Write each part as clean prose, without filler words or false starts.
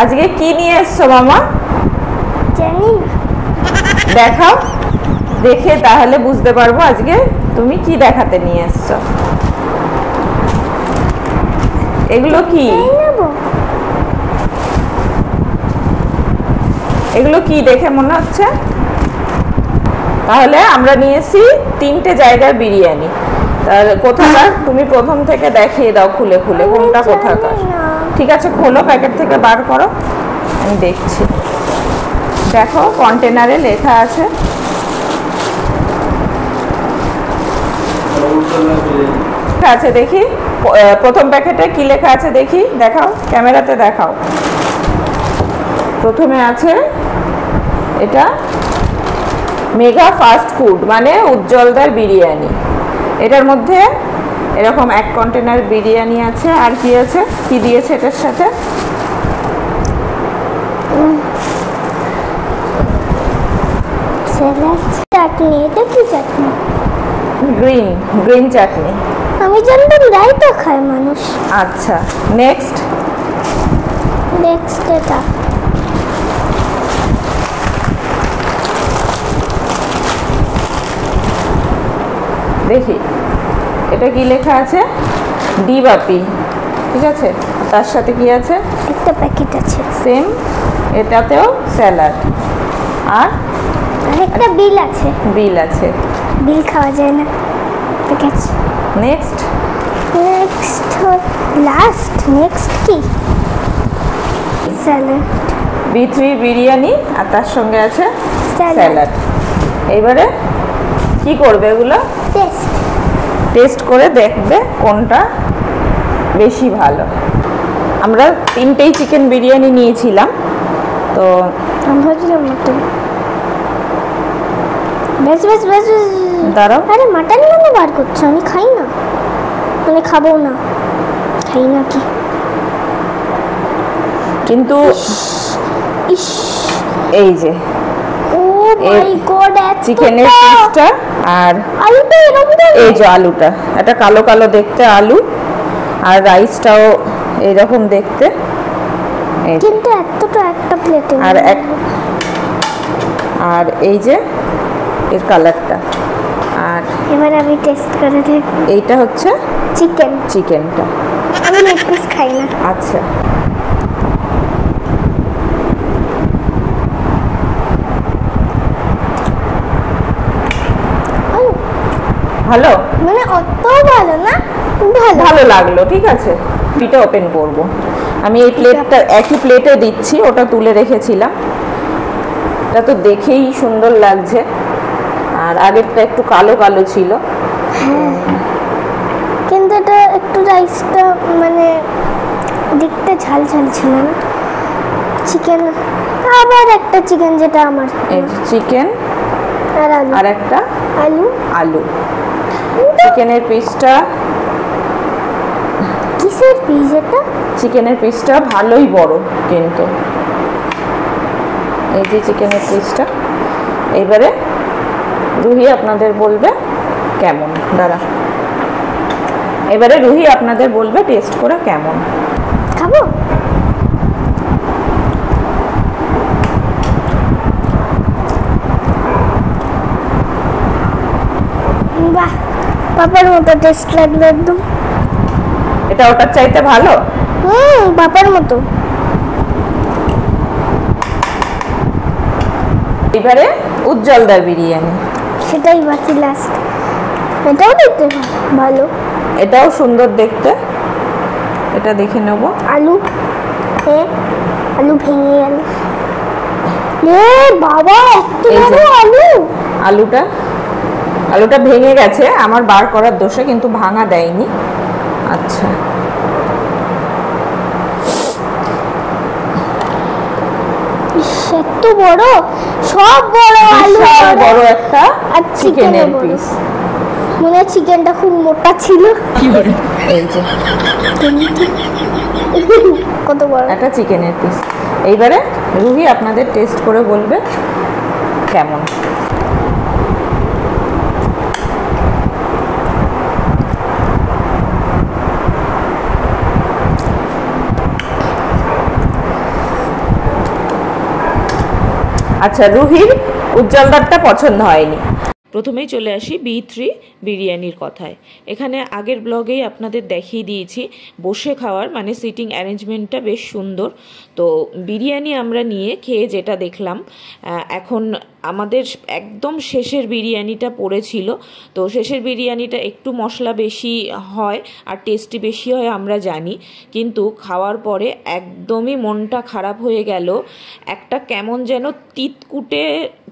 আজকে কি নিয়ে এসছো মামা? জানি না। দেখাও, দেখে তাহলে বুঝতে পারবো আজকে তুমি কি দেখাতে নিয়ে এসছো। এগুলো কি? এগুলো কি দেখে মনে হচ্ছে? তাহলে আমরা নিয়েছি 3টে জায়গার বিরিয়ানি। তাহলে কোথাকার তুমি প্রথম থেকে দেখিয়ে দাও খুলে খুলে কোনটা কোথাকার। ঠিক আছে, খোলো, প্যাকেট থেকে বার করো, আমি দেখছি। দেখো কন্টেনারে লেখা আছে। আছে দেখি প্রথম প্যাকেটে কি লেখা আছে দেখি, দেখাও, ক্যামেরাতে দেখাও। প্রথমে আছে এটা মেগা ফাস্ট ফুড, মানে উজ্জ্বলদার বিরিয়ানি। এটার মধ্যে এরকম 1 কন্টেনার বিরিয়ানি আছে। আর কি আছে, কি দিয়েছে এটার সাথে? স্যালাড, চাটনি। এটা কি চাটনি? গ্রিন চাটনি। আমি জানতাম রায়তা খায় মানুষ। আচ্ছা, নেক্সট এটা দেখি এটা কি লেখা আছে? ডিবাপি। ঠিক আছে, তার সাথে কি আছে? একটা প্যাকেট আছে সেম, এটাতেও স্যালাড আর একটা বিল আছে। বিল খাওয়া যায় না। ঠিক আছে, নেক্সট নেক্সট কি? স্যালাড, B3 বিরিয়ানি আর তার সঙ্গে আছে স্যালাড। এবারে কি করবে? এগুলো টেস্ট করে দেখবে কোনটা বেশি ভালো। আমরা 3টেই চিকেন বিরিয়ানি নিয়েছিলাম, তো দাঁড়াও। আরে মাটন কেন বার করছো? আমি খাই না, মানে খাবো না, খাই না কি কিন্তু এই যে ও মাই গড, চিকেনের পিসটা আর আলুটা এরকম, এই যে আলুটা, এটা কালো কালো দেখতে আলু, আর রাইসটাও এইরকম দেখতে, কিন্তু এতটা একটা প্লেটে আর এই যে এর কালারটা। আর এবার আমি টেস্ট করে দেখব। এইটা হচ্ছে চিকেনটা। আমি লেগ পিস খাই না। আচ্ছা, ভালো, মানে অত ভালো না, ভালো লাগলো। ঠিক আছে, পিটা ওপেন করব। আমি এই প্লেটটা একই প্লেটে দিচ্ছি, ওটা তুলে রেখেছিলাম। এটা তো দেখেই সুন্দর লাগছে, আর আগেরটা একটু কালো কালো ছিল। কিন্তু এটা একটু রাইসটা মানে দেখতে ঝাল ঝাল ছিল না। চিকেন, আবার একটা চিকেন, যেটা আমার এই চিকেন আর আলু, আর একটা আলু। চিকেনের পিসটা, কিসের পিস এটা? চিকেনের পিসটা ভালোই বড় কিন্তু। এই যে চিকেনের পিসটা। এবারে রুহি আপনাদের বলবে কেমন। দাঁড়া, এবারে রুহি আপনাদের বলবে টেস্ট করে কেমন। খাবো? বাহ, পাপার মতো টেস্ট লাগলো একদম। এটা ওটার চাইতে ভালো? পাপার মতো। এবারে উজ্জ্বলদার বিরিয়ানি, সেটাই বাকি লাস্ট। এটাও দেখতে ভালো, এটাও সুন্দর দেখতে। এটা দেখে নেব। আলু, আলু ভেঙে গেল। বাবা, এত বড় আলু! আলুটা ভেঙে গেছে আমার বার করার দোষে, কিন্তু ভাঙা দেয়নি। আচ্ছা, এত বড়, সব বড় আলু, বড় একটা চিকেনের পিস। মনে হয় চিকেনটা খুব মোটা ছিল। এই যে কত বড় একটা চিকেনের পিস। এইবারে রুহি আপনাদের টেস্ট করে বলবে কেমন। আচ্ছা, রুহির উজ্জ্বলদারটা পছন্দ হয়নি। প্রথমেই চলে আসি B3 বিরিয়ানির কথায়। এখানে আগের ব্লগেই আপনাদের দেখিয়ে দিয়েছি বসে খাওয়ার মানে সিটিং অ্যারেঞ্জমেন্টটা বেশ সুন্দর। তো বিরিয়ানি আমরা নিয়ে খেয়ে যেটা দেখলাম, এখন আমাদের একদম শেষের বিরিয়ানিটা পড়েছিল। তো শেষের বিরিয়ানিটা একটু মশলা বেশি হয় আর টেস্টি বেশি হয় আমরা জানি, কিন্তু খাওয়ার পরে একদমই মনটা খারাপ হয়ে গেল। একটা কেমন যেন তিতকুটে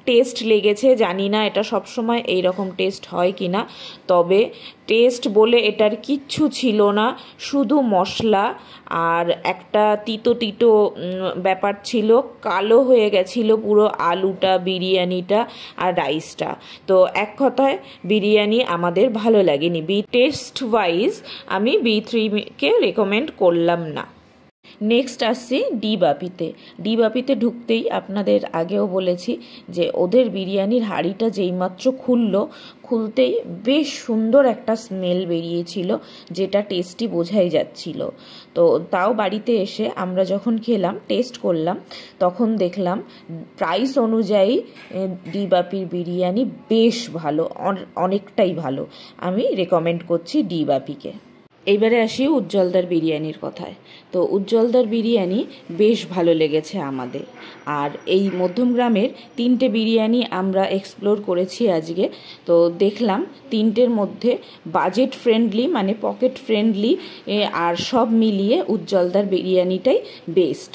টেস্ট লেগেছে, জানি না এটা সবসময় এইরকম টেস্ট হয় কি না, তবে টেস্ট বলে এটার কিচ্ছু ছিল না, শুধু মশলা আর একটা তিতো তিতো ব্যাপার ছিল। কালো হয়ে গেছিল পুরো আলুটা, বিরিয়ানিটা আর রাইসটা। তো এক কথায় বিরিয়ানি আমাদের ভালো লাগেনি। টেস্ট ওয়াইজ আমি B3-কে রেকমেন্ড করলাম না। নেক্সট আসছি ডি-বাপিতে ঢুকতেই আপনাদের আগেও বলেছি যে ওদের বিরিয়ানির হাঁড়িটা যেইমাত্র খুলতেই বেশ সুন্দর একটা স্মেল বেরিয়েছিল, যেটা টেস্টি বোঝাই যাচ্ছিল। তো তাও বাড়িতে এসে আমরা যখন খেলাম, টেস্ট করলাম, তখন দেখলাম প্রাইস অনুযায়ী ডি-বাপির বিরিয়ানি বেশ ভালো, অনেকটাই ভালো। আমি রেকমেন্ড করছি ডি-বাপিকে। এইবারে আসি উজ্জ্বলদার বিরিয়ানির কথায়। তো উজ্জ্বলদার বিরিয়ানি বেশ ভালো লেগেছে আমাদের। আর এই মধ্যমগ্রামের 3টে বিরিয়ানি আমরা এক্সপ্লোর করেছি আজকে। তো দেখলাম 3টের মধ্যে বাজেট ফ্রেন্ডলি মানে পকেট ফ্রেন্ডলি আর সব মিলিয়ে উজ্জ্বলদার বিরিয়ানিটাই বেস্ট।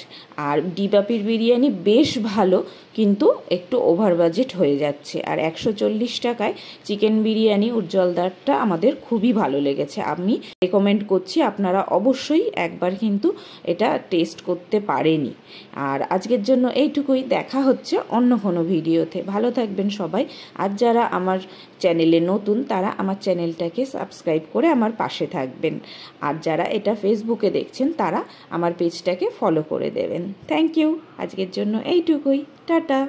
আর ডি-বাপির বিরিয়ানি বেশ ভালো, কিন্তু একটু ওভার বাজেট হয়ে যাচ্ছে। আর 140 টাকায় চিকেন বিরিয়ানি উজ্জ্বলদারটা আমাদের খুবই ভালো লেগেছে। আমি রেকমেন্ড করছি, আপনারা অবশ্যই একবার কিন্তু এটা টেস্ট করতে পারেনি। আর আজকের জন্য এইটুকুই, দেখা হচ্ছে অন্য কোনো ভিডিওতে। ভালো থাকবেন সবাই। আর যারা আমার চ্যানেলে নতুন তারা আমার চ্যানেলটাকে সাবস্ক্রাইব করে আমার পাশে থাকবেন। আর যারা এটা ফেসবুকে দেখছেন তারা আমার পেজটাকে ফলো করে দেবেন। Thank you. আজকের জন্য এইটুকুই, টাটা।